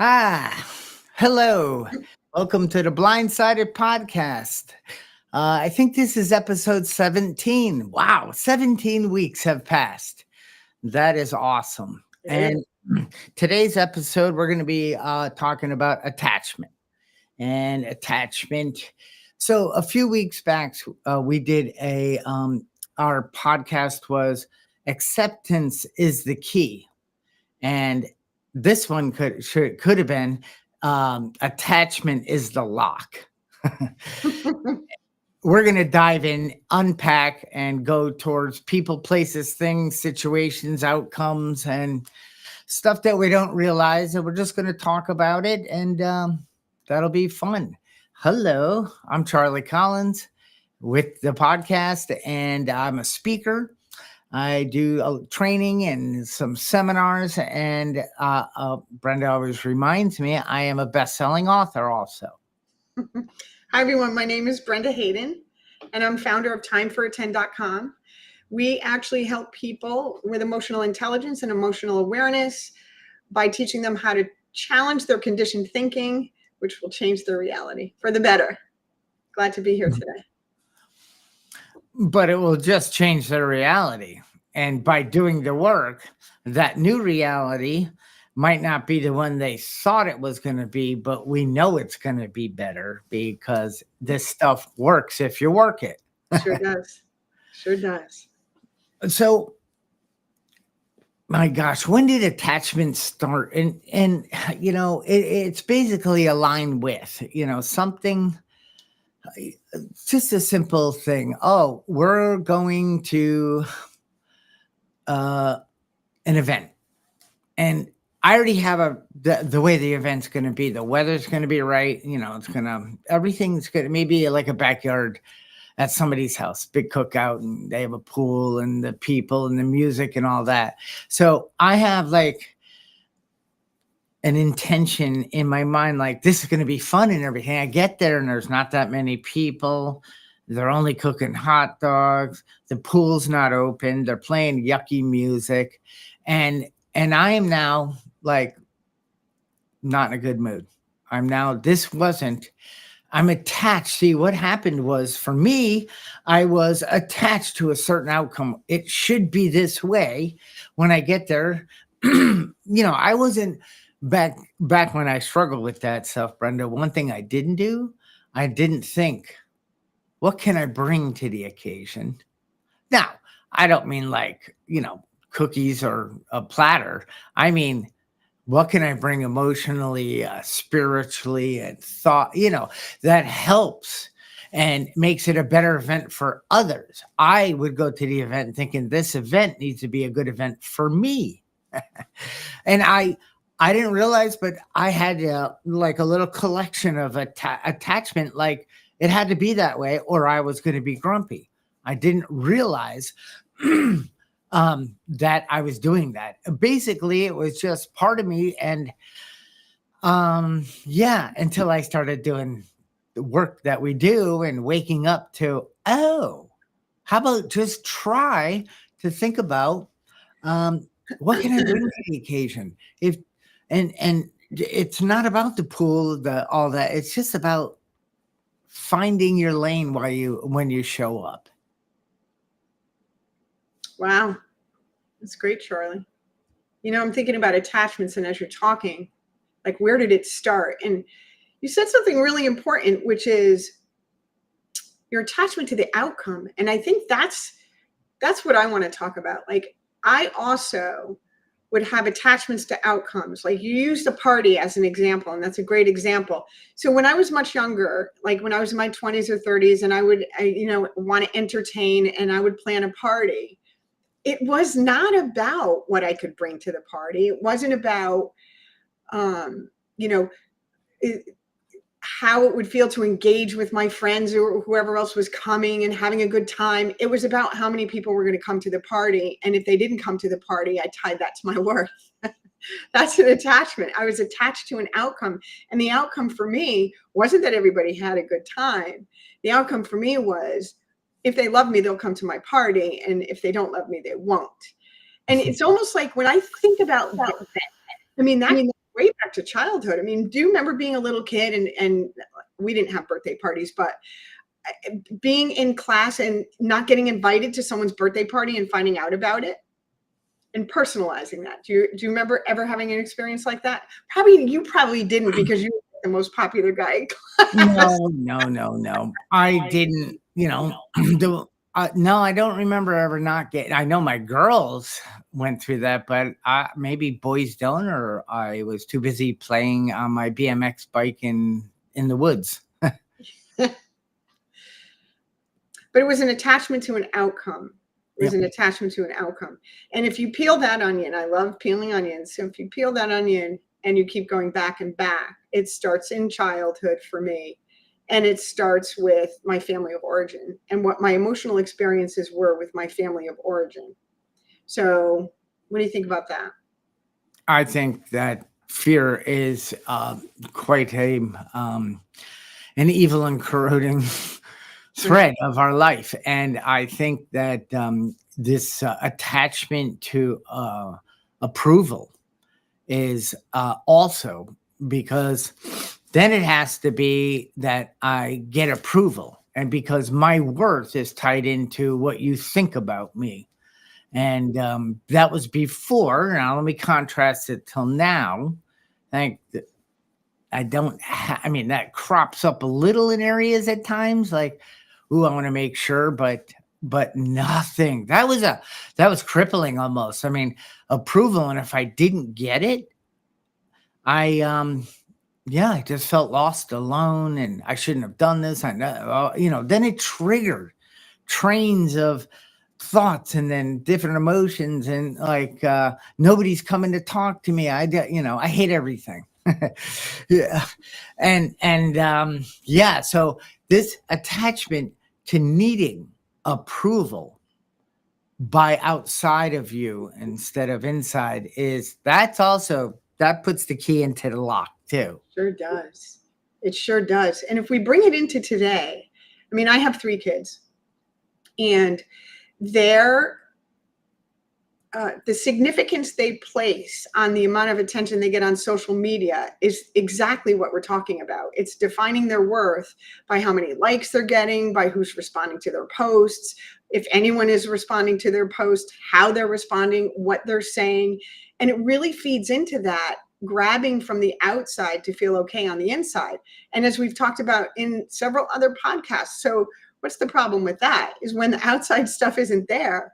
Ah, hello. Welcome to the Blindsided podcast. I think this is episode 17. Wow, 17 weeks have passed. That is awesome. It is. And today's episode, we're going to be talking about attachment and attachment. So, a few weeks back, we did our podcast was Acceptance is the Key. And this one could have been attachment is the lock. We're going to dive in, unpack, and go towards people, places, things, situations, outcomes, and stuff that we don't realize. And we're just going to talk about it, and that'll be fun. Hello, I'm Charlie Collins with the podcast, and I'm a speaker. I do training and some seminars, and Brenda always reminds me I am a best-selling author also. Hi, everyone. My name is Brenda Hayden, and I'm founder of TimeForAttend.com. We actually help people with emotional intelligence and emotional awareness by teaching them how to challenge their conditioned thinking, which will change their reality for the better. Glad to be here today. But it will just change their reality. And by doing the work, that new reality might not be the one they thought it was going to be, but we know it's going to be better because this stuff works if you work it. Sure does. Sure does. So, my gosh, when did attachment start? And it's basically aligned with, something, just a simple thing. Oh, we're going to an event. And I already have the way the event's going to be. The weather's going to be right. Everything's going to maybe like a backyard at somebody's house, big cookout, and they have a pool and the people and the music and all that. So I have like an intention in my mind, like this is going to be fun and everything. I get there and there's not that many people. They're only cooking hot dogs. The pool's not open. They're playing yucky music. And I am now like not in a good mood. I'm attached. See, what happened was for me, I was attached to a certain outcome. It should be this way when I get there. I wasn't back when I struggled with that stuff, Brenda. One thing I didn't do, I didn't think, what can I bring to the occasion? Now, I don't mean like, cookies or a platter. I mean, what can I bring emotionally, spiritually, and thought, that helps and makes it a better event for others. I would go to the event thinking this event needs to be a good event for me. And I didn't realize, but I had like a little collection of attachment, like it had to be that way or I was going to be grumpy. I didn't realize that I was doing that. Basically, it was just part of me. And until I started doing the work that we do and waking up to, how about just try to think about what can I bring to the occasion? And it's not about the pool, all that. It's just about finding your lane when you show up. Wow. That's great, Charlie. I'm thinking about attachments, and as you're talking, like, where did it start? And you said something really important, which is your attachment to the outcome. And I think that's what I want to talk about. Like, I also would have attachments to outcomes. Like, you used a party as an example, and that's a great example. So when I was much younger, like when I was in my 20s or 30s, and I would want to entertain, and I would plan a party, it was not about what I could bring to the party. It wasn't about, how it would feel to engage with my friends or whoever else was coming and having a good time. It was about how many people were going to come to the party. And if they didn't come to the party, I tied that to my worth. That's an attachment. I was attached to an outcome. And the outcome for me wasn't that everybody had a good time. The outcome for me was, if they love me, they'll come to my party. And if they don't love me, they won't. And it's almost like when I think about that, that's way back to childhood. I mean, do you remember being a little kid and we didn't have birthday parties, but being in class and not getting invited to someone's birthday party and finding out about it and personalizing that? Do you remember ever having an experience like that? You probably didn't because you were the most popular guy in class. No. I didn't, no, I don't remember ever not getting. I know my girls went through that, but maybe boys don't, or I was too busy playing on my BMX bike in the woods. But it was an attachment to an outcome. It was an attachment to an outcome. And if you peel that onion, I love peeling onions. So if you peel that onion and you keep going back and back, it starts in childhood for me. And it starts with my family of origin and what my emotional experiences were with my family of origin. So what do you think about that? I think that fear is quite an evil and corroding thread of our life. And I think that this attachment to approval is also, because then it has to be that I get approval, and because my worth is tied into what you think about me. And that was before. Now let me contrast it till now. I don't I mean, that crops up a little in areas at times, like, ooh, I want to make sure, but nothing. That was crippling almost. I mean, approval. And if I didn't get it, I just felt lost, alone, and I shouldn't have done this. I know, then it triggered trains of thoughts and then different emotions, and like nobody's coming to talk to me. I hate everything. Yeah. So this attachment to needing approval by outside of you instead of inside that puts the key into the lock too. Sure does. It sure does. And if we bring it into today, I mean, I have 3 kids, and the significance they place on the amount of attention they get on social media is exactly what we're talking about. It's defining their worth by how many likes they're getting, by who's responding to their posts, if anyone is responding to their post, how they're responding, what they're saying. And it really feeds into that, grabbing from the outside to feel okay on the inside. And as we've talked about in several other podcasts, so what's the problem with that is when the outside stuff isn't there,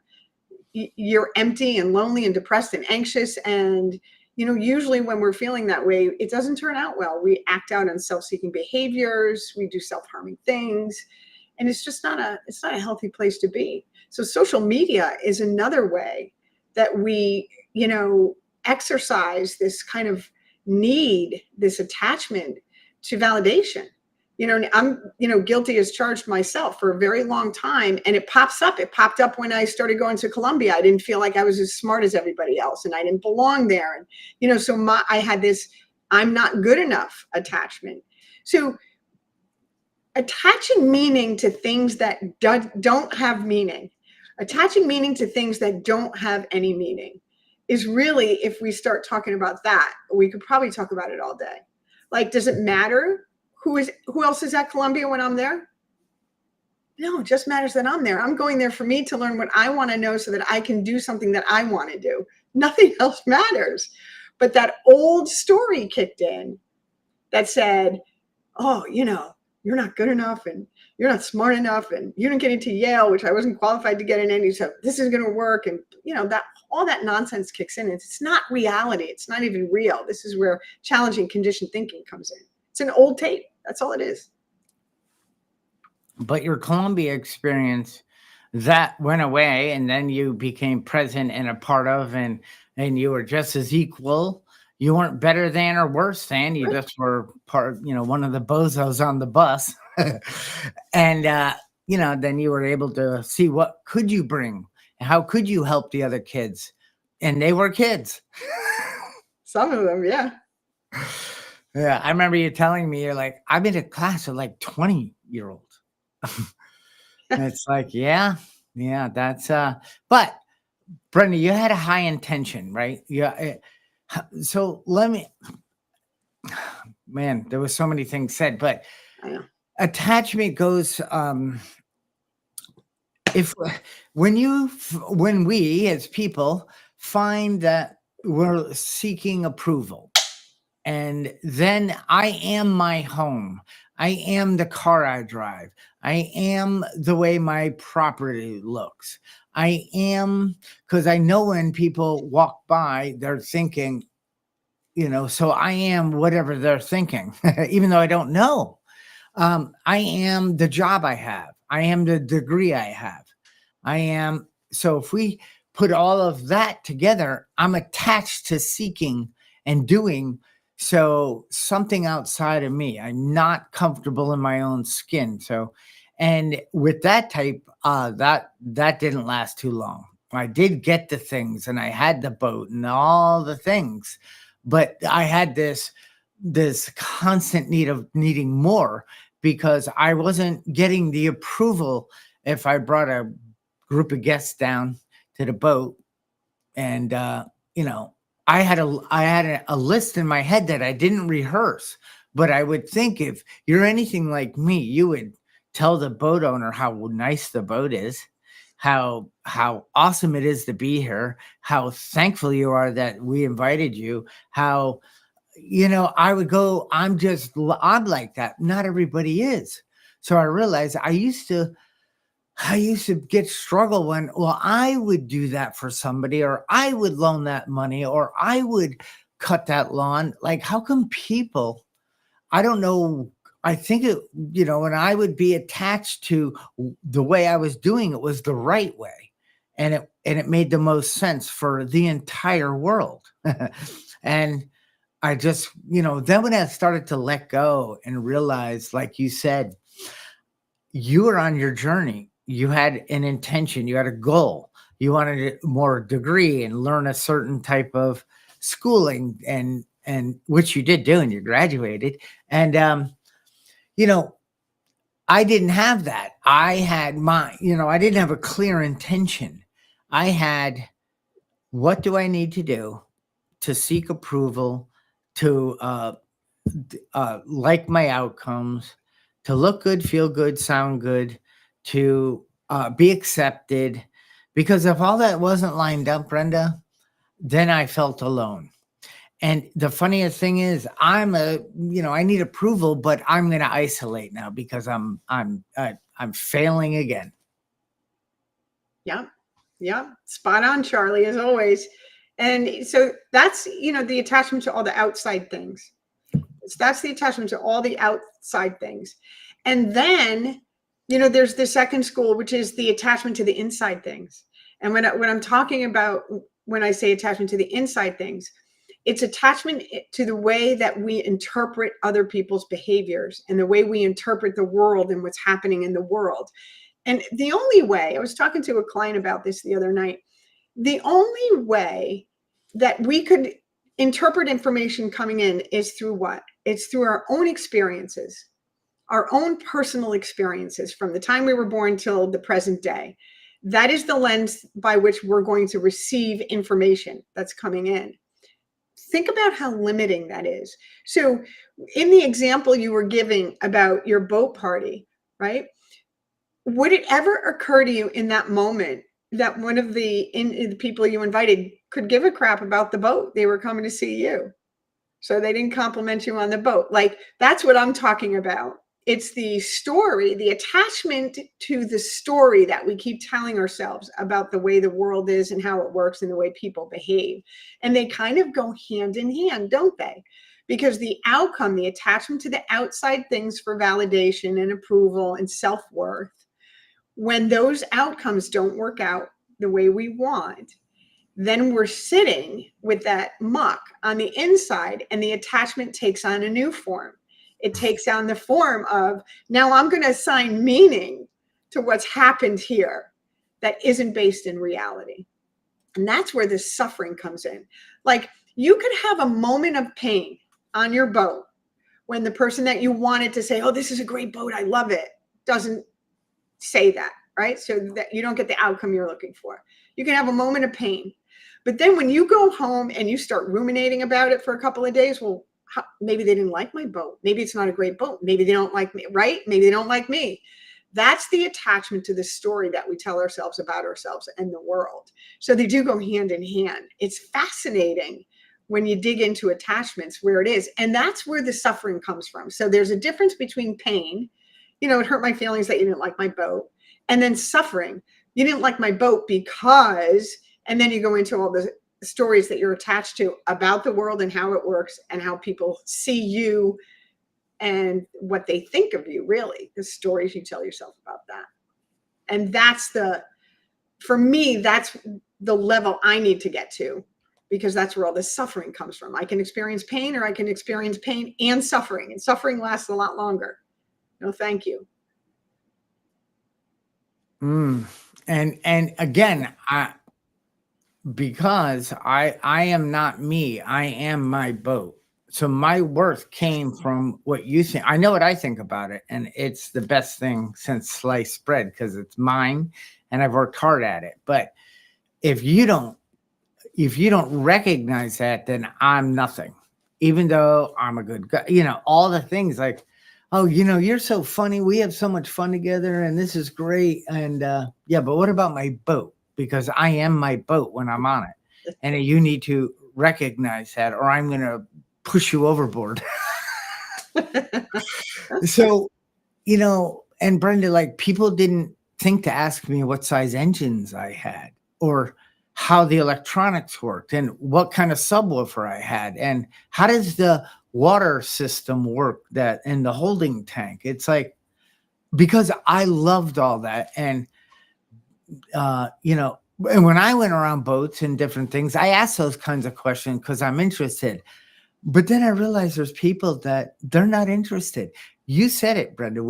you're empty and lonely and depressed and anxious. And, usually when we're feeling that way, it doesn't turn out well. We act out on self-seeking behaviors. We do self-harming things. And it's just not a healthy place to be. So social media is another way that we, exercise this kind of need, this attachment to validation. I'm, guilty as charged myself for a very long time. And it pops up. It popped up when I started going to Columbia. I didn't feel like I was as smart as everybody else, and I didn't belong there. And, so I had this, I'm not good enough attachment. So attaching meaning to things that don't have meaning, attaching meaning to things that don't have any meaning is really, if we start talking about that, we could probably talk about it all day. Like, does it matter who else is at Columbia when I'm there? No, it just matters that I'm there. I'm going there for me to learn what I want to know so that I can do something that I want to do. Nothing else matters. But that old story kicked in that said, oh, you're not good enough, and you're not smart enough, and you didn't get into Yale, which I wasn't qualified to get in any, so this is going to work. And, that all that nonsense kicks in. It's not reality. It's not even real. This is where challenging conditioned thinking comes in. It's an old tape. That's all it is. But your Columbia experience, that went away, and then you became present and a part of, and you were just as equal. You weren't better than or worse than. You just were part, one of the bozos on the bus. And, then you were able to see what could you bring? How could you help the other kids? And they were kids. Some of them, yeah. Yeah, I remember you telling me, you're like, I'm in a class of like 20-year-olds. And it's like, yeah, that's, but Brenda, you had a high intention, right? Yeah. So man, there was so many things said, but I know. attachment goes, if when we as people find that we're seeking approval, and then I am my home, I am the car I drive, I am the way my property looks, I am, because I know when people walk by they're thinking, so I am whatever they're thinking, even though I don't know. I am the job I have, I am the degree I have, I am. So if we put all of that together, I'm attached to seeking and doing. So something outside of me, I'm not comfortable in my own skin. So, and with that type, that didn't last too long. I did get the things, and I had the boat and all the things, but I had this constant need of needing more, because I wasn't getting the approval if I brought a group of guests down to the boat. And you know I had a list in my head that I didn't rehearse, but I would think, if you're anything like me, you would tell the boat owner how nice the boat is, how awesome it is to be here, how thankful you are that we invited you, how, I would go, I'm like that. Not everybody is. So I realized I used to get struggle when, well, I would do that for somebody, or I would loan that money, or I would cut that lawn. Like, how come people, I don't know. I think when I would be attached to the way I was doing it was the right way. And it made the most sense for the entire world. And I just, then when I started to let go and realize, like you said, you were on your journey. You had an intention, you had a goal. You wanted a more degree and learn a certain type of schooling, and which you did do, and you graduated. And you know, I didn't have that. I had I didn't have a clear intention. I had, what do I need to do to seek approval, to like my outcomes, to look good, feel good, sound good, to be accepted. Because if all that wasn't lined up, Brenda, then I felt alone. And the funniest thing is, I need approval, but I'm going to isolate now because I'm failing again. Yeah. Yeah. Spot on, Charlie, as always. And so that's, the attachment to all the outside things. That's the attachment to all the outside things. And then, there's the second school, which is the attachment to the inside things. And when I'm talking about, when I say attachment to the inside things, it's attachment to the way that we interpret other people's behaviors and the way we interpret the world and what's happening in the world. And the only way, I was talking to a client about this the other night, the only way that we could interpret information coming in is through what? It's through our own experiences, our own personal experiences from the time we were born till the present day. That is the lens by which we're going to receive information that's coming in. Think about how limiting that is. So in the example you were giving about your boat party, right? Would it ever occur to you in that moment that one of the people you invited could give a crap about the boat? They were coming to see you, so they didn't compliment you on the boat. Like, that's what I'm talking about. It's the story, the attachment to the story that we keep telling ourselves about the way the world is and how it works and the way people behave. And they kind of go hand in hand, don't they? Because the outcome, the attachment to the outside things for validation and approval and self-worth, when those outcomes don't work out the way we want, then we're sitting with that muck on the inside, and the attachment takes on a new form. It takes on the form of, now I'm going to assign meaning to what's happened here that isn't based in reality. And that's where this suffering comes in. Like, you could have a moment of pain on your boat when the person that you wanted to say, oh, this is a great boat, I love it, doesn't say that, right? So that you don't get the outcome you're looking for. You can have a moment of pain. But then when you go home and you start ruminating about it for a couple of days, well, maybe they didn't like my boat. Maybe it's not a great boat. Maybe they don't like me, right? Maybe they don't like me. That's the attachment to the story that we tell ourselves about ourselves and the world. So they do go hand in hand. It's fascinating when you dig into attachments where it is. And that's where the suffering comes from. So there's a difference between pain, it hurt my feelings that you didn't like my boat, and then suffering. You didn't like my boat because, and then you go into all the stories that you're attached to about the world and how it works and how people see you and what they think of you, really, the stories you tell yourself about that. And for me, that's the level I need to get to, because that's where all this suffering comes from. I can experience pain, or I can experience pain and suffering lasts a lot longer. No, thank you. And again, because I am not me, I am my boat. So my worth came from what you think. I know what I think about it, and it's the best thing since sliced bread because it's mine, and I've worked hard at it. But if you don't recognize that, then I'm nothing. Even though I'm a good guy, all the things like, oh, you're so funny. We have so much fun together, and this is great. And yeah, but what about my boat? Because I am my boat when I'm on it, and you need to recognize that, or I'm going to push you overboard. So, and Brenda, like, people didn't think to ask me what size engines I had, or how the electronics worked, and what kind of subwoofer I had, and how does the water system work that in the holding tank. It's like, because I loved all that. And and when I went around boats and different things, I asked those kinds of questions because I'm interested. But then I realized there's people that they're not interested. You said it, Brenda.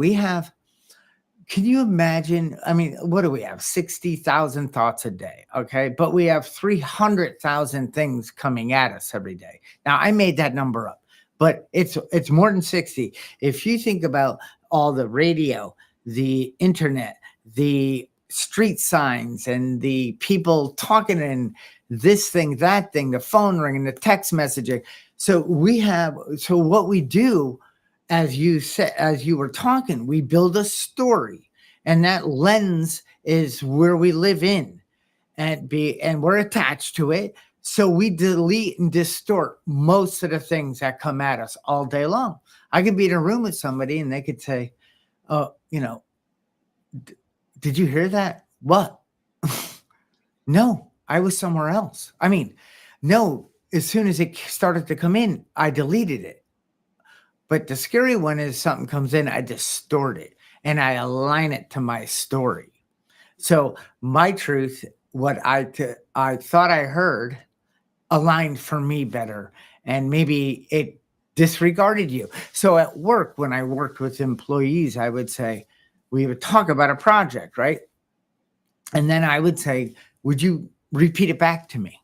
Can you imagine? I mean, what do we have? 60,000 thoughts a day. Okay. But we have 300,000 things coming at us every day. Now, I made that number up, but it's more than 60. If you think about all the radio, the internet, the street signs, and the people talking, and this thing, that thing, the phone ringing, the text messaging. So what we do, as you said, as you were talking, we build a story, and that lens is where we live in, and we're attached to it. So we delete and distort most of the things that come at us all day long. I could be in a room with somebody and they could say, oh, did you hear that? What? No, I was somewhere else. I mean, no, as soon as it started to come in, I deleted it. But the scary one is something comes in, I distort it and I align it to my story. So my truth, what I thought I heard, aligned for me better, and maybe it disregarded you. So at work, when I worked with employees, I would say, we would talk about a project, right? And then I would say, would you repeat it back to me?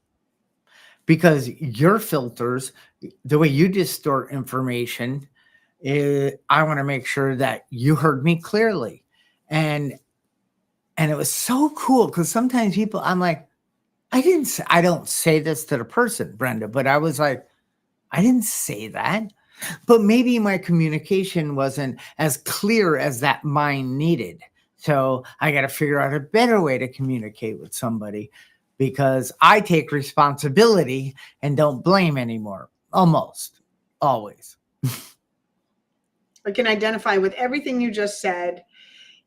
Because your filters, the way you distort information, I want to make sure that you heard me clearly. And it was so cool, because sometimes people, I'm like, I don't say this to the person, Brenda, but I was like, I didn't say that. But maybe my communication wasn't as clear as that mind needed. So I got to figure out a better way to communicate with somebody, because I take responsibility and don't blame anymore. Almost always. I can identify with everything you just said.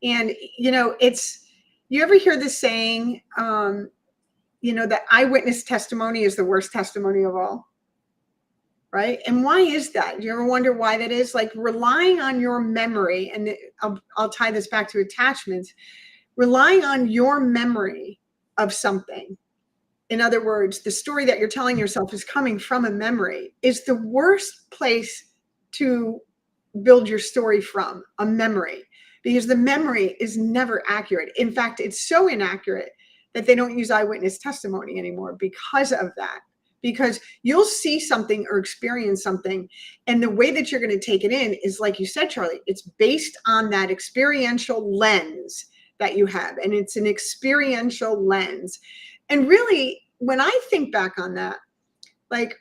And, you ever hear this saying, that eyewitness testimony is the worst testimony of all? Right? And why is that? Do you ever wonder why that is? Like, relying on your memory, and I'll tie this back to attachments, relying on your memory of something. In other words, the story that you're telling yourself is coming from a memory, is the worst place to build your story from, a memory, because the memory is never accurate. In fact, it's so inaccurate that they don't use eyewitness testimony anymore because of that. Because you'll see something or experience something, and the way that you're going to take it in is, like you said, Charlie, it's based on that experiential lens that you have. And it's an experiential lens. And really, when I think back on that, like,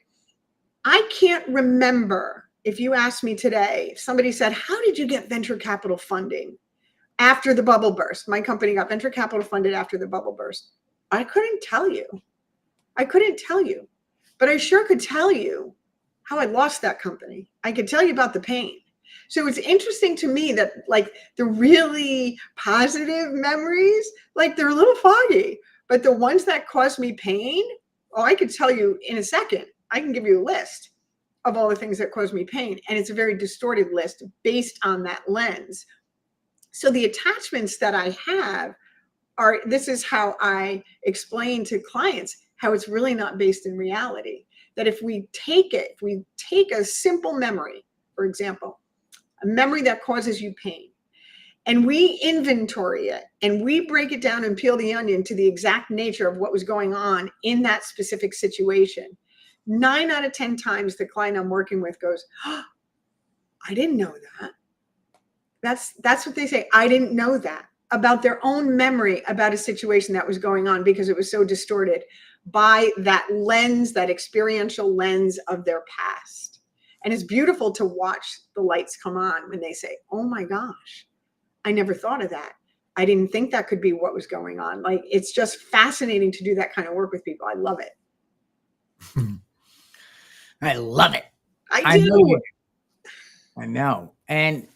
I can't remember if you asked me today, if somebody said, how did you get venture capital funding after the bubble burst? My company got venture capital funded after the bubble burst. I couldn't tell you. I couldn't tell you, but I sure could tell you how I lost that company. I could tell you about the pain. So it's interesting to me that like the really positive memories, like they're a little foggy, but the ones that caused me pain, oh, I could tell you in a second. I can give you a list of all the things that caused me pain. And it's a very distorted list based on that lens. So the attachments that I have are, this is how I explain to clients how it's really not based in reality. That if we take a simple memory, for example, a memory that causes you pain, and we inventory it and we break it down and peel the onion to the exact nature of what was going on in that specific situation, 9 out of 10 times the client I'm working with goes, oh, I didn't know that. That's what they say. I didn't know that about their own memory about a situation that was going on because it was so distorted by that lens, that experiential lens of their past. And it's beautiful to watch the lights come on when they say, oh my gosh, I never thought of that. I didn't think that could be what was going on. Like, it's just fascinating to do that kind of work with people. I love it. I love it. I do. know you do. I know. And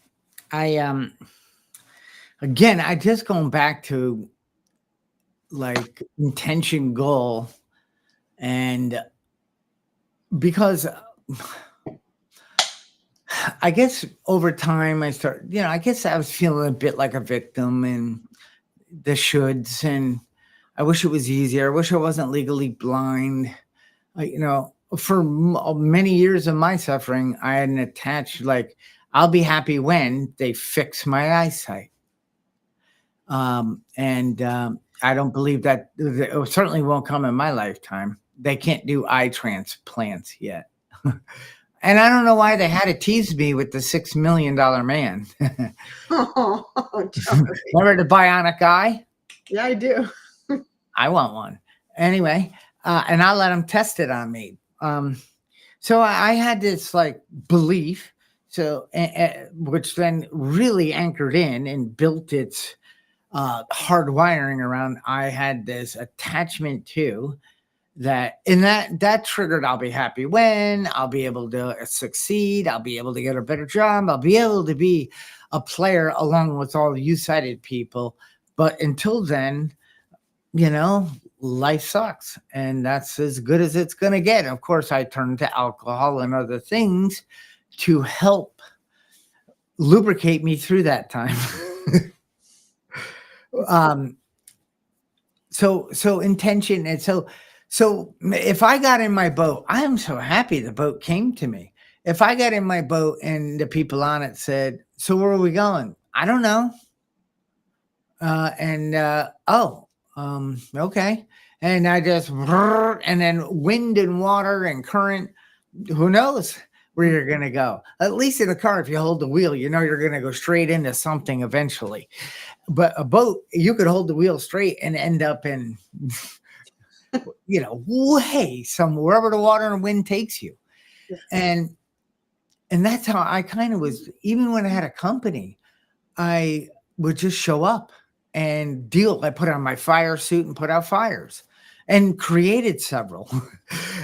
I again, I just going back to like intention, goal, and because I guess over time I I guess I was feeling a bit like a victim and the shoulds, and I wish it was easier. I wish I wasn't legally blind. For many years of my suffering, I hadn't attached like I'll be happy when they fix my eyesight. And I don't believe that it certainly won't come in my lifetime. They can't do eye transplants yet. And I don't know why they had to tease me with the $6 million man. Oh, Charlie. Remember the bionic eye? Yeah, I do. I want one. Anyway, and I'll let them test it on me. So I had this like belief, which then really anchored in and built its hard wiring around. I had this attachment to that, and that triggered I'll be happy when, I'll be able to succeed, I'll be able to get a better job, I'll be able to be a player along with all you sighted people. But until then, life sucks, and that's as good as it's going to get. Of course, I turned to alcohol and other things to help lubricate me through that time. So intention, and so if I got in my boat, I am so happy the boat came to me. If I got in my boat and the people on it said, so where are we going? I don't know. Okay. And I just, and then wind and water and current, who knows where you're going to go? At least in a car, if you hold the wheel, you're going to go straight into something eventually. But a boat, you could hold the wheel straight and end up in, way wherever the water and wind takes you. And that's how I kind of was, even when I had a company, I would just show up and deal. I put on my fire suit and put out fires and created several.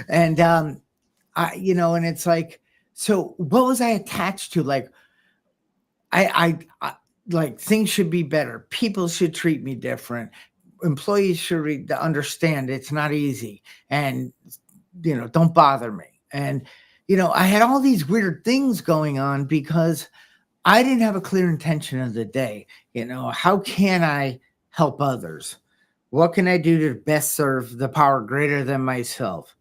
And, and it's like, so what was I attached to? Like, I like things should be better. People should treat me different. Employees should understand it's not easy, and, don't bother me. And, I had all these weird things going on because I didn't have a clear intention of the day. How can I help others? What can I do to best serve the power greater than myself?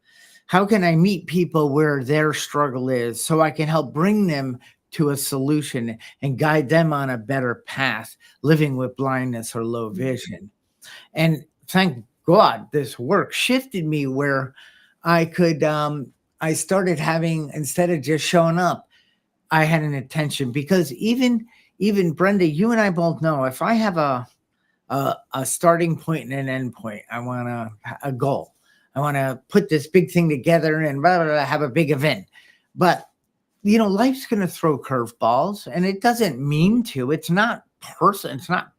How can I meet people where their struggle is so I can help bring them to a solution and guide them on a better path, living with blindness or low vision? And thank God this work shifted me where I could, I started having, instead of just showing up, I had an intention. Because even Brenda, you and I both know if I have a starting point and an end point, I want a goal. I want to put this big thing together and blah, blah, blah, have a big event. But, life's going to throw curveballs, and it doesn't mean to. It's not It's not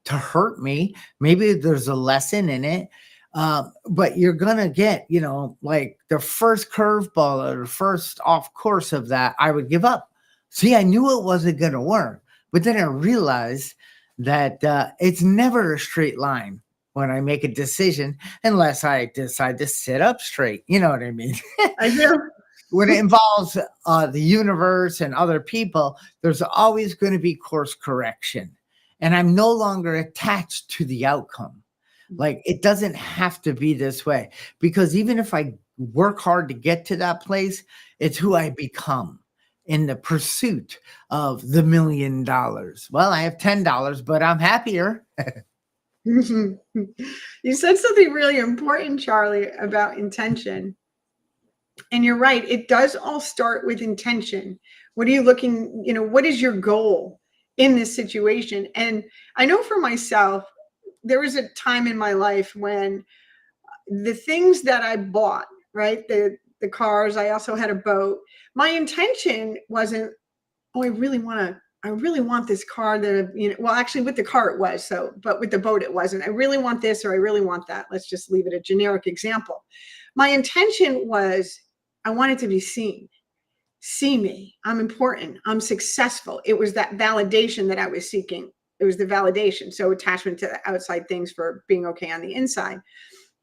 to hurt me. Maybe there's a lesson in it. But you're going to get, like the first curveball or the first off course of that, I would give up. See, I knew it wasn't going to work. But then I realized that it's never a straight line when I make a decision, unless I decide to sit up straight. You know what I mean? I do. When it involves the universe and other people, there's always going to be course correction. And I'm no longer attached to the outcome. Like, it doesn't have to be this way, because even if I work hard to get to that place, it's who I become in the pursuit of the $1 million. Well, I have $10, but I'm happier. You said something really important, Charlie, about intention. And you're right. It does all start with intention. What are you looking, what is your goal in this situation? And I know for myself, there was a time in my life when the things that I bought, right? The cars, I also had a boat. My intention wasn't, oh, I really want this car that, well, actually with the car it was, but with the boat it wasn't. I really want this, or I really want that. Let's just leave it a generic example. My intention was, I wanted to be seen. See me. I'm important. I'm successful. It was that validation that I was seeking. It was the validation. So attachment to the outside things for being okay on the inside.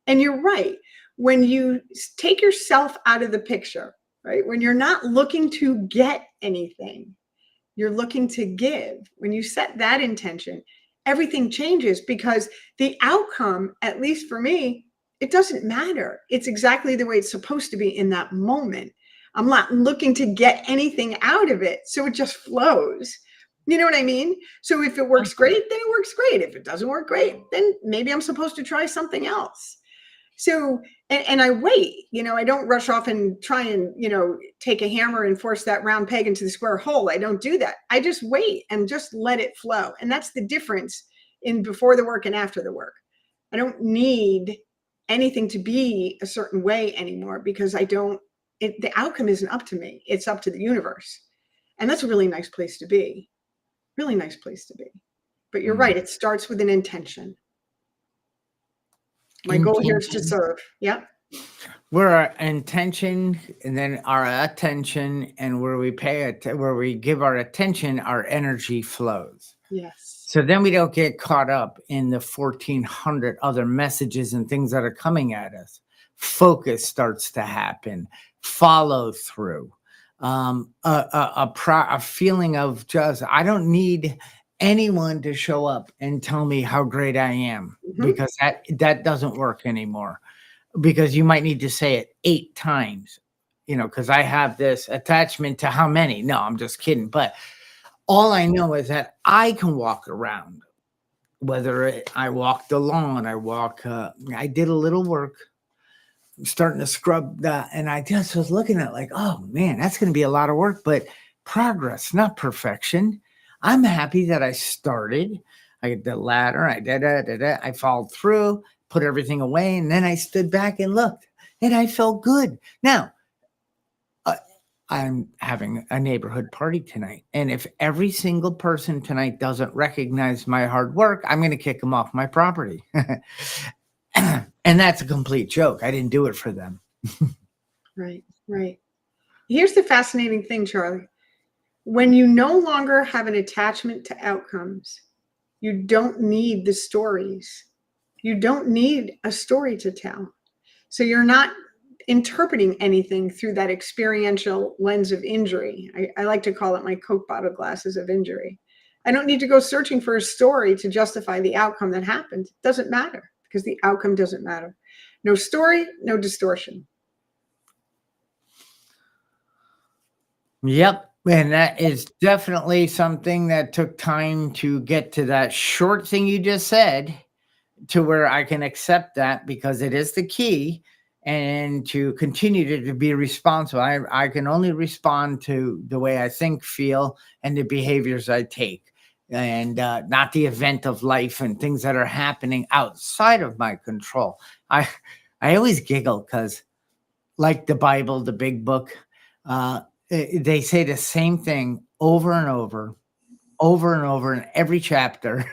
And you're right. When you take yourself out of the picture, right? When you're not looking to get anything, you're looking to give. When you set that intention, everything changes, because the outcome, at least for me, it doesn't matter. It's exactly the way it's supposed to be in that moment. I'm not looking to get anything out of it. So it just flows. You know what I mean? So if it works great, then it works great. If it doesn't work great, then maybe I'm supposed to try something else. So, and I wait, I don't rush off and try and, take a hammer and force that round peg into the square hole. I don't do that. I just wait and just let it flow. And that's the difference in before the work and after the work. I don't need anything to be a certain way anymore, because the outcome isn't up to me. It's up to the universe. And that's a really nice place to be. Really nice place to be. But you're right. It starts with an intention. My goal here is to serve. Yep. Where our intention, and then our attention, and where we where we give our attention, our energy flows. Yes. So then we don't get caught up in the 1,400 other messages and things that are coming at us. Focus starts to happen. Follow through. A feeling of just, I don't need anyone to show up and tell me how great I am, because that doesn't work anymore, because you might need to say it 8 times, because I have this attachment to how many. No, I'm just kidding. But all I know is that I can walk around, whether I walk the lawn, I did a little work. I'm starting to scrub that. And I just was looking at like, oh man, that's going to be a lot of work, but progress, not perfection. I'm happy that I started. I did the ladder. I followed through, put everything away. And then I stood back and looked, and I felt good. Now, I'm having a neighborhood party tonight. And if every single person tonight doesn't recognize my hard work, I'm going to kick them off my property. And that's a complete joke. I didn't do it for them. Right. Here's the fascinating thing, Charlie. When you no longer have an attachment to outcomes, you don't need the stories. You don't need a story to tell. So you're not interpreting anything through that experiential lens of injury. I like to call it my Coke bottle glasses of injury. I don't need to go searching for a story to justify the outcome that happened. It doesn't matter, because the outcome doesn't matter. No story, no distortion. Yep. And that is definitely something that took time to get to that short thing you just said, to where I can accept that, because it is the key, and to continue to be responsible. I can only respond to the way I think, feel, and the behaviors I take, and not the event of life and things that are happening outside of my control. I always giggle because, like the Bible, the big book, they say the same thing over and over in every chapter.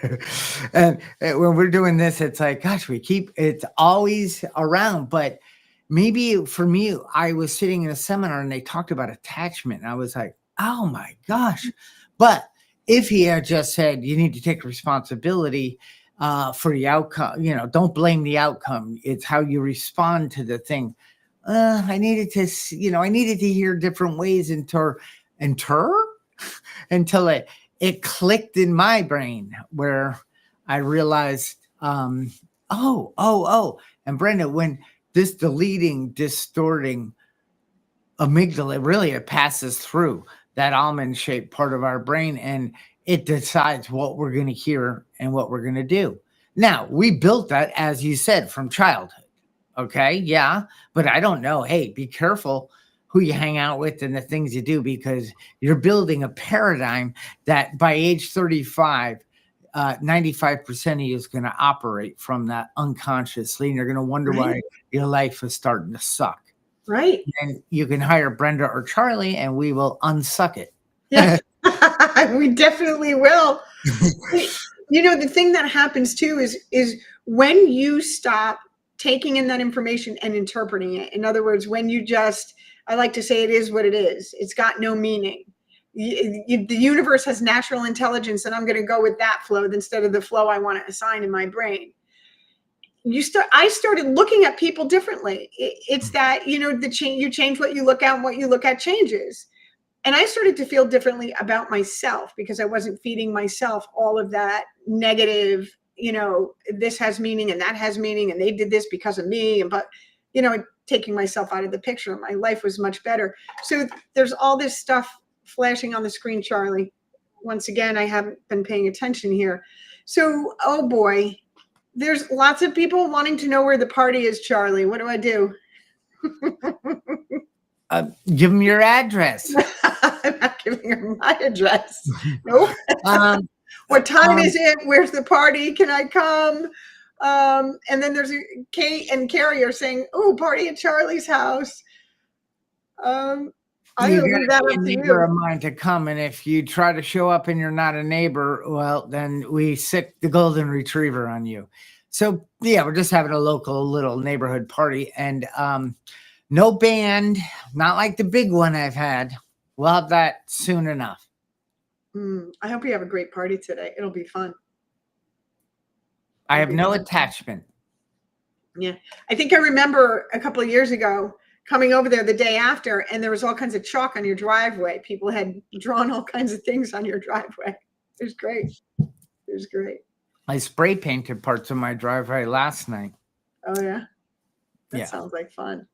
And when we're doing this, it's like, gosh, it's always around. But maybe for me, I was sitting in a seminar and they talked about attachment. And I was like, oh my gosh. But if he had just said, you need to take responsibility for the outcome, don't blame the outcome. It's how you respond to the thing. I needed to, I needed to hear different ways until it clicked in my brain where I realized, and Brenda, when this deleting, distorting amygdala, really it passes through that almond shaped part of our brain and it decides what we're going to hear and what we're going to do. Now, we built that, as you said, from childhood. Okay. Yeah. But I don't know. Hey, be careful who you hang out with and the things you do, because you're building a paradigm that by age 35, 95% of you is going to operate from that unconsciously. And you're going to wonder why your life is starting to suck. Right. And you can hire Brenda or Charlie and we will unsuck it. Yeah, we definitely will. The thing that happens too is when you stop taking in that information and interpreting it. In other words, when you I like to say it is what it is. It's got no meaning. The universe has natural intelligence and I'm going to go with that flow instead of the flow I want to assign in my brain. I started looking at people differently. It's that, you change what you look at and what you look at changes. And I started to feel differently about myself because I wasn't feeding myself all of that negative, this has meaning and that has meaning and they did this because of me. But taking myself out of the picture, my life was much better. So there's all this stuff flashing on the screen, Charlie. Once again, I haven't been paying attention here. So, oh boy, there's lots of people wanting to know where the party is, Charlie. What do I do? Give them your address. I'm not giving her my address. No. What time is it? Where's the party? Can I come? And then there's Kate and Carrie are saying, "Oh, party at Charlie's house." I'm going to leave that up to neighbor you. of mine to come, and if you try to show up and you're not a neighbor, well, then we sick the golden retriever on you. So yeah, we're just having a local little neighborhood party, and no band, not like the big one I've had. We'll have that soon enough. I hope you have a great party today. It'll be fun. I have no attachment. Yeah. I think I remember a couple of years ago coming over there the day after, and there was all kinds of chalk on your driveway. People had drawn all kinds of things on your driveway. It was great. It was great. I spray painted parts of my driveway last night. Oh, yeah? That sounds like fun.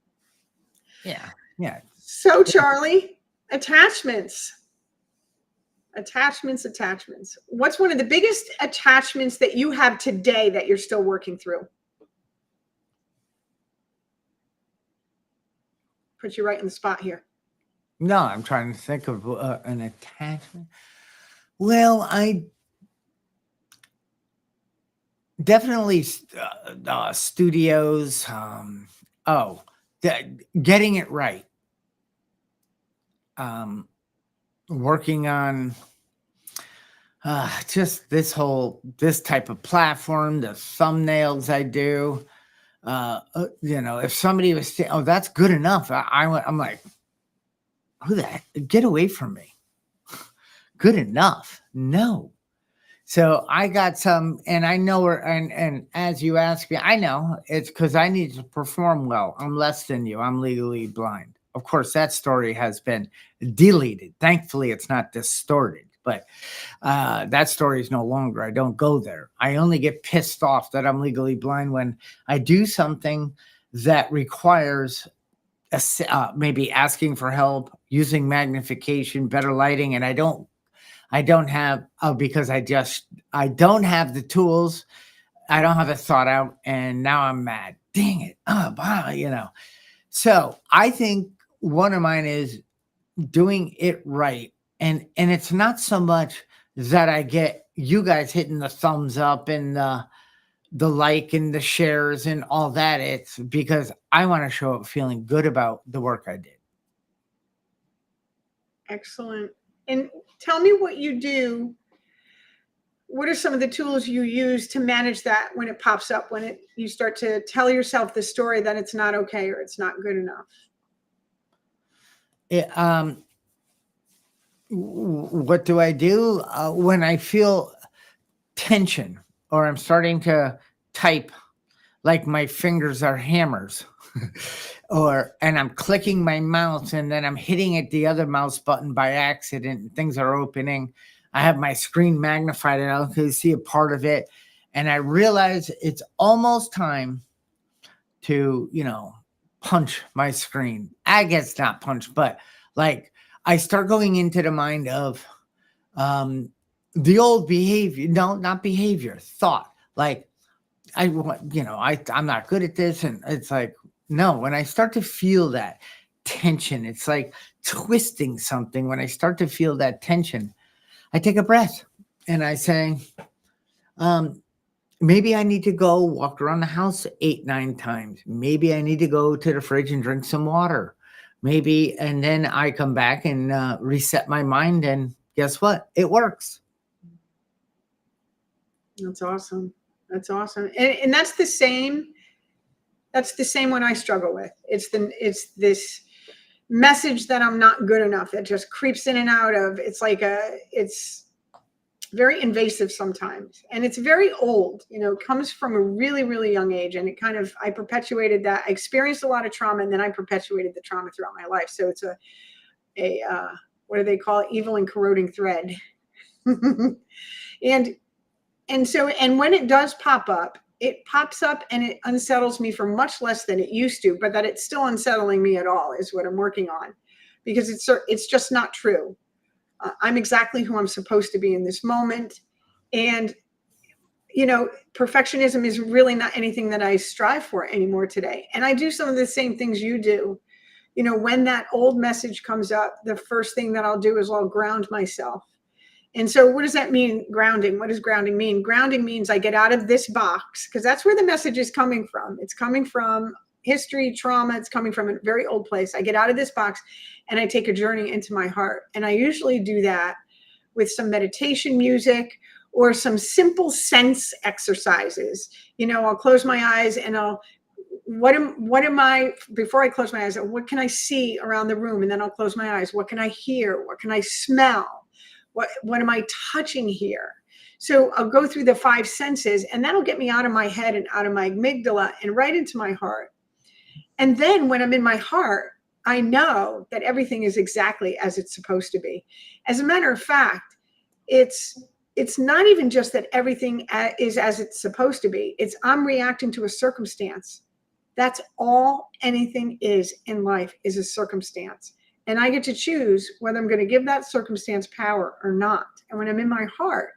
Yeah. Yeah. So, Charlie, attachments. What's one of the biggest attachments that you have today that you're still working through? Put you right in the spot here. No, I'm trying to think of an attachment. Well, I definitely studios. Getting it right. Working on just this type of platform, the thumbnails I do. If somebody was saying, "Oh, that's good enough," I'm like, "Who the heck? Get away from me!" Good enough? No. So I got some, and I know and as you ask me, I know it's because I need to perform well. I'm less than you. I'm legally blind. Of course, that story has been deleted. Thankfully, it's not distorted. But that story is no longer. I don't go there. I only get pissed off that I'm legally blind when I do something that requires maybe asking for help, using magnification, better lighting, and I don't have because I don't have the tools. I don't have it thought out, and now I'm mad. Dang it! So I think one of mine is doing it right. And it's not so much that I get you guys hitting the thumbs up and the like and the shares and all that. It's because I want to show up feeling good about the work I did. Excellent. And tell me what you do. What are some of the tools you use to manage that when it pops up, when you start to tell yourself the story that it's not okay or it's not good enough? It, what do I do when I feel tension or I'm starting to type like my fingers are hammers? And I'm clicking my mouse and then I'm hitting it the other mouse button by accident and things are opening. I have my screen magnified and I can see a part of it. And I realize it's almost time to, punch my screen. I guess not punch, but like I start going into the mind of the old behavior. No, not behavior, thought. Like I'm not good at this. And it's like, no, when I start to feel that tension, it's like twisting something. When I start to feel that tension, I take a breath and I say, maybe I need to go walk around the house 8, 9 times. Maybe I need to go to the fridge and drink some water. Maybe, and then I come back and reset my mind. And guess what? It works. That's awesome. That's awesome. And that's the same. That's the same one I struggle with. It's this message that I'm not good enough that just creeps in and out of. It's very invasive sometimes. And it's very old, comes from a really, really young age. And I perpetuated that. I experienced a lot of trauma and then I perpetuated the trauma throughout my life. So it's what do they call it? Evil and corroding thread. And when it does pop up, it pops up and it unsettles me for much less than it used to, but that it's still unsettling me at all is what I'm working on, because it's just not true. I'm exactly who I'm supposed to be in this moment. And, perfectionism is really not anything that I strive for anymore today. And I do some of the same things you do. When that old message comes up, the first thing that I'll do is I'll ground myself. And so what does that mean, grounding? What does grounding mean? Grounding means I get out of this box, because that's where the message is coming from. It's coming from history, trauma. It's coming from a very old place. I get out of this box and I take a journey into my heart. And I usually do that with some meditation music or some simple sense exercises. I'll close my eyes and before I close my eyes, what can I see around the room? And then I'll close my eyes. What can I hear? What can I smell? What am I touching here? So I'll go through the 5 senses and that'll get me out of my head and out of my amygdala and right into my heart. And then when I'm in my heart, I know that everything is exactly as it's supposed to be. As a matter of fact, it's not even just that everything is as it's supposed to be. It's I'm reacting to a circumstance. That's all anything is in life, is a circumstance. And I get to choose whether I'm going to give that circumstance power or not. And when I'm in my heart,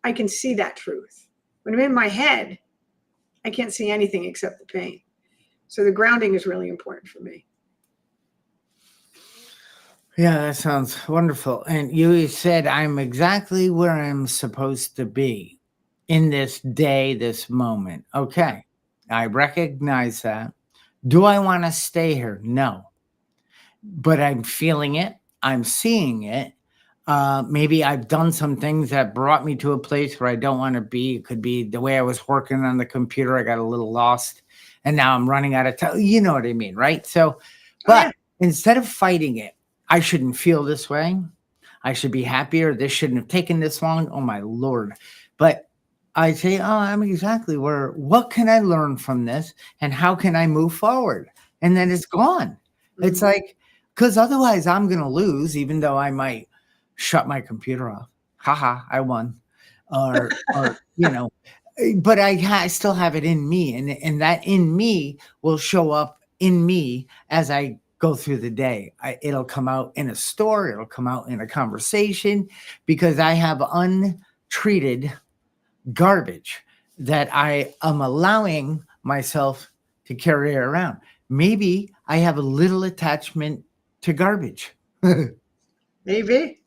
I can see that truth. When I'm in my head, I can't see anything except the pain. So the grounding is really important for me. Yeah, that sounds wonderful. And you said I'm exactly where I'm supposed to be in this day, this moment. Okay. I recognize that. Do I want to stay here? No. But I'm feeling it. I'm seeing it. Maybe I've done some things that brought me to a place where I don't want to be. It could be the way I was working on the computer. I got a little lost and now I'm running out of time. You know what I mean, right? So, but instead of fighting it, I shouldn't feel this way. I should be happier. This shouldn't have taken this long. Oh my Lord. But I say, I'm exactly where, what can I learn from this? And how can I move forward? And then it's gone. Mm-hmm. It's like, because otherwise I'm going to lose, even though I might shut my computer off. Haha, I won. Or but I still have it in me. And that in me will show up in me as I go through the day. It'll come out in a store. It'll come out in a conversation, because I have untreated garbage that I am allowing myself to carry around. Maybe I have a little attachment to garbage. Maybe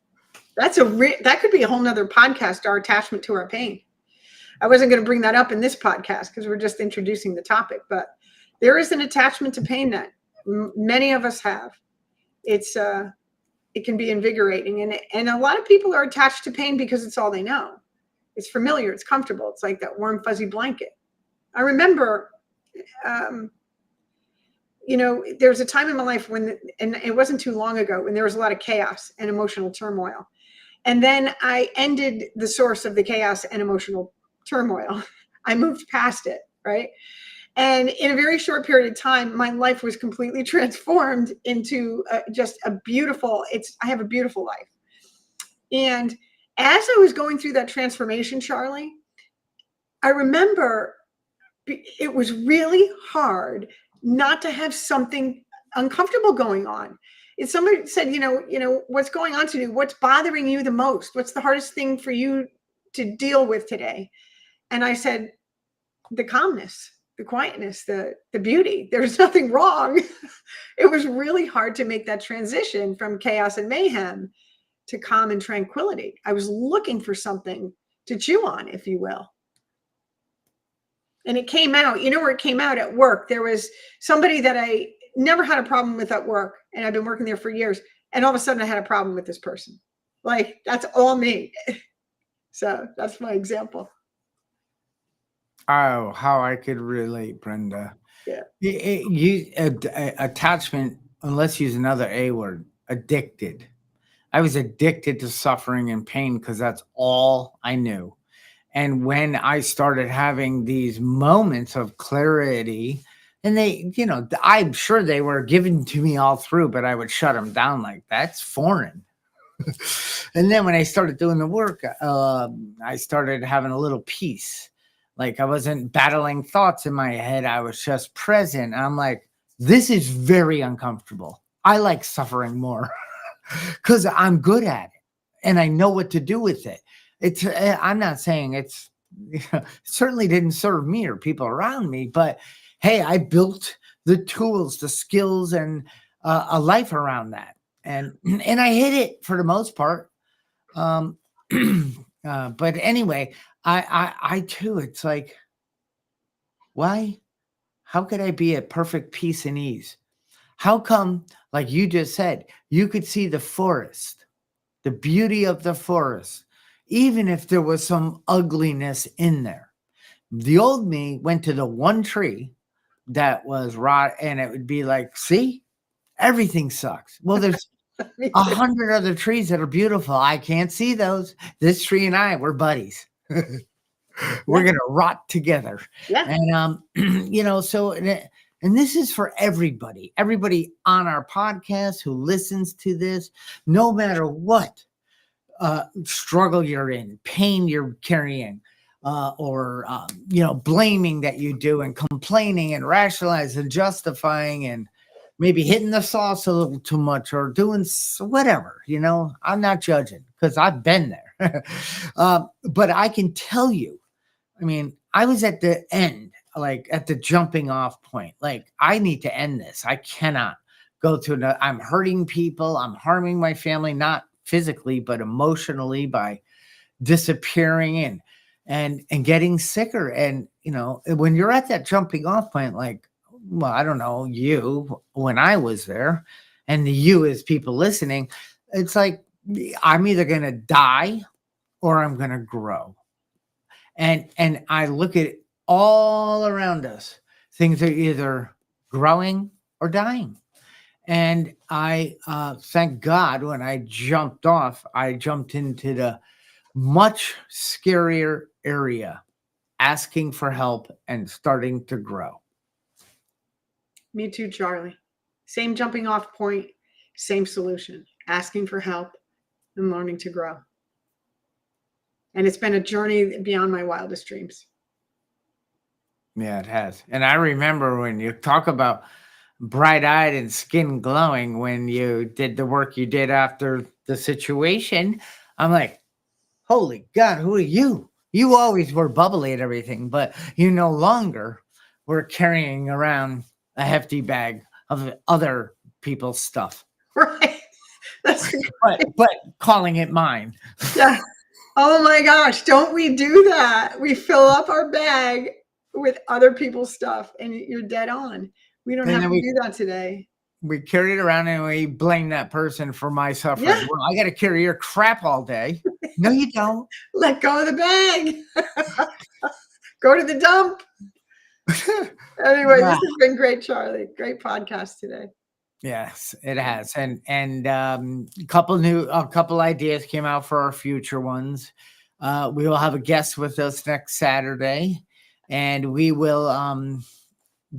that could be a whole nother podcast, our attachment to our pain. I wasn't going to bring that up in this podcast because we're just introducing the topic, but there is an attachment to pain that many of us have. It can be invigorating, and a lot of people are attached to pain because it's all they know. It's familiar, it's comfortable. It's like that warm, fuzzy blanket. I remember, there was a time in my life and it wasn't too long ago, when there was a lot of chaos and emotional turmoil. And then I ended the source of the chaos and emotional turmoil. I moved past it, right? And in a very short period of time, my life was completely transformed into just a beautiful, I have a beautiful life. And as I was going through that transformation, Charlie, I remember it was really hard not to have something uncomfortable going on. If somebody said, what's going on today? What's bothering you the most? What's the hardest thing for you to deal with today? And I said, the calmness, the quietness, the beauty. There's nothing wrong. It was really hard to make that transition from chaos and mayhem to calm and tranquility. I was looking for something to chew on, if you will. And it came out, where it came out at work. There was somebody that I never had a problem with at work, and I've been working there for years. And all of a sudden I had a problem with this person. Like, that's all me. So that's my example. Oh, how I could relate, Brenda. Yeah. Attachment, let's use another A word, addicted. I was addicted to suffering and pain because that's all I knew. And when I started having these moments of clarity, and I'm sure they were given to me all through, but I would shut them down like, that's foreign. And then when I started doing the work, I started having a little peace. Like, I wasn't battling thoughts in my head. I was just present. I'm like, this is very uncomfortable. I like suffering more because I'm good at it and I know what to do with it. I'm not saying it certainly didn't serve me or people around me, but hey, I built the tools, the skills, and a life around that. And I hit it for the most part. But anyway, I too, it's like, why? How could I be at perfect peace and ease? How come, like you just said, you could see the forest, the beauty of the forest, even if there was some ugliness in there? The old me went to the one tree that was rot, and it would be like, see, everything sucks. Well, there's 100 other trees that are beautiful. I can't see those. This tree and I, we're buddies. We're going to rot together. Yeah. And, so, and this is for everybody on our podcast who listens to this, no matter what struggle you're in, pain you're carrying, or blaming that you do, and complaining and rationalizing and justifying, and maybe hitting the sauce a little too much, or doing whatever, I'm not judging because I've been there. But I can tell you, I was at the end, like at the jumping off point. Like, I need to end this. I cannot go to I'm hurting people. I'm harming my family, not physically, but emotionally, by disappearing and getting sicker. And, when you're at that jumping off point, like, well, I don't know, you, when I was there, and the you is people listening, it's like, I'm either going to die or I'm going to grow. And I look at all around us, things are either growing or dying. And I thank God, when I jumped off, I jumped into the much scarier area, asking for help and starting to grow. Me too, Charlie. Same jumping off point, same solution, asking for help and learning to grow. And it's been a journey beyond my wildest dreams. Yeah, it has. And I remember when you talk about bright-eyed and skin glowing, when you did the work you did after the situation, I'm like, holy God, who are you? You always were bubbly and everything, but you no longer were carrying around a hefty bag of other people's stuff. Right. That's but calling it mine. Yeah. Oh my gosh, don't we do that? We fill up our bag with other people's stuff, and you're dead on. We don't And have then to do that today. we carry it around and we blame that person for my suffering. Yeah, Well, I got to carry your crap all day. No, you don't. let go of the bag. Go to the dump. Anyway, this Yeah. has been great, Charlie. Great podcast today. Yes, it has. And a couple ideas came out for our future ones. We will have a guest with us next Saturday, and we will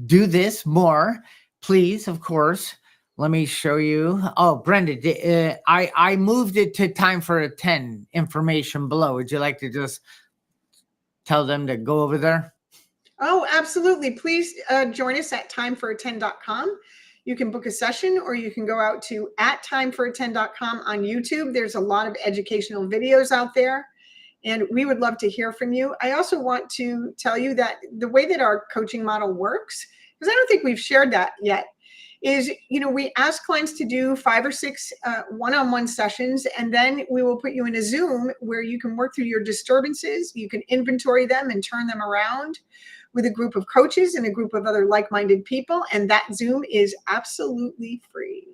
do this more. Please, of course. Let me show you. Oh, Brenda, I moved it to time for a 10 information below. Would you like to just tell them to go over there? Oh, absolutely. Please join us at timeforattend.com. You can book a session, or you can go out to @timeforattend.com on YouTube. There's a lot of educational videos out there, and we would love to hear from you. I also want to tell you that the way that our coaching model works, because I don't think we've shared that yet, is, we ask clients to do 5 or 6 one-on-one sessions, and then we will put you in a Zoom where you can work through your disturbances. You can inventory them and turn them around with a group of coaches and a group of other like-minded people. And that Zoom is absolutely free.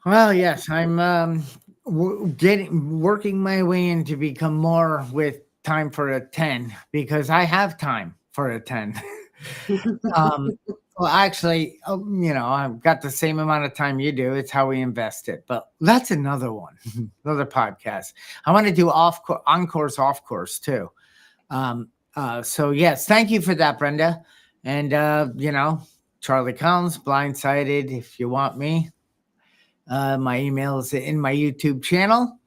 Well, yes, I'm working my way in to become more with time for a 10, because I have time for a 10. Well, actually, I've got the same amount of time you do. It's how we invest it. But that's another one, another podcast. I want to do on-course, off-course too. So yes, thank you for that, Brenda. And Charlie Collins, Blindsided. If you want me, my email is in my YouTube channel.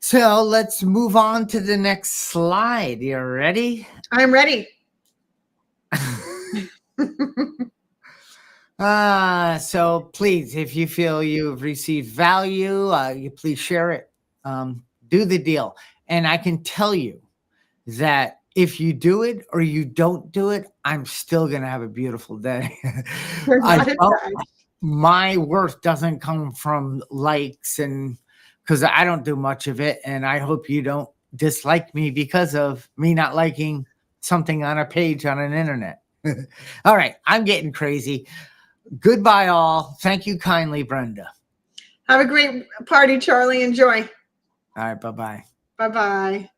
So let's move on to the next slide. You ready? I'm ready. So please, if you feel you've received value, you please share it. Do the deal. And I can tell you that if you do it or you don't do it, I'm still going to have a beautiful day. My worth doesn't come from likes, and because I don't do much of it. And I hope you don't dislike me because of me not liking something on a page on an internet. All right. I'm getting crazy. Goodbye, all. Thank you kindly, Brenda. Have a great party, Charlie. Enjoy. All right. Bye-bye. Bye-bye.